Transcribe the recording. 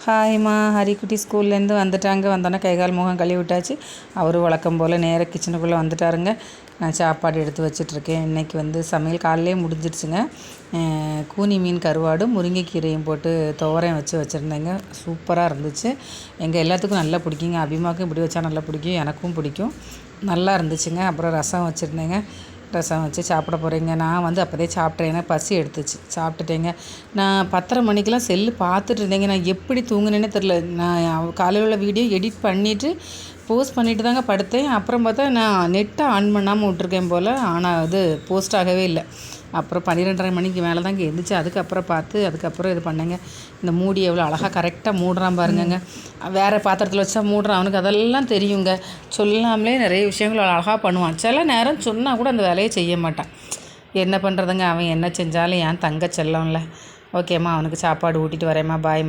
ஹாய்மா, ஹரிக்குட்டி ஸ்கூல்லேருந்து வந்துட்டாங்க. வந்தோன்னே கை கால் முகம் கழுவி விட்டாச்சு. அவரும் வழக்கம் போல் நேராக கிச்சனுக்குள்ளே வந்துட்டாருங்க. நான் சாப்பாடு எடுத்து வச்சிட்ருக்கேன். இன்றைக்கி சமையல் காலையிலே முடிஞ்சிடுச்சுங்க. கூனி மீன் கருவாடும் முருங்கைக்கீரையும் போட்டு துவரையும் வச்சுருந்தேங்க. சூப்பராக இருந்துச்சு. எங்கள் எல்லாத்துக்கும் நல்லா பிடிக்குங்க. அபிமாவுக்கும் இப்படி வச்சா நல்லா பிடிக்கும், எனக்கும் பிடிக்கும். நல்லா இருந்துச்சுங்க. அப்புறம் ரசம் வச்சுருந்தேங்க. ரசம் வச்சு சாப்பிட போகிறேங்க. நான் அப்போதே சாப்பிட்றேன். ஏன்னா பசி எடுத்துச்சு, சாப்பிட்டுட்டேங்க. நான் 10:30 மணிக்கெலாம் செல்லு பார்த்துட்டு இருந்தேங்க. நான் எப்படி தூங்குனேன்னே தெரில. நான் காலையில் உள்ள வீடியோ எடிட் பண்ணிவிட்டு போஸ்ட் பண்ணிவிட்டு தாங்க படுத்தேன். அப்புறம் பார்த்தா நான் நெட்டை ஆன் பண்ணாமல் விட்ருக்கேன் போல். ஆனால் அது போஸ்ட் ஆகவே இல்லை. அப்புறம் 12:30 மணிக்கு மேலே தாங்க எழுந்திரிச்சு அதுக்கப்புறம் இது பண்ணேங்க. இந்த மூடி எவ்வளோ அழகாக கரெக்டாக மூடுறான் பாருங்கங்க. வேறு பாத்திரத்தில் வச்சா மூடுறான். அவனுக்கு அதெல்லாம் தெரியுங்க. சொல்லாமலே நிறைய விஷயங்கள் அழகாக பண்ணுவான். சில நேரம் சொன்னால் கூட அந்த வேலையை செய்ய மாட்டான். என்ன பண்ணுறதுங்க, அவன் என்ன செஞ்சாலும் என் தங்க செல்லம்ல. ஓகேம்மா, அவனுக்கு சாப்பாடு ஊட்டிட்டு வரேம்மா. பாய்மா.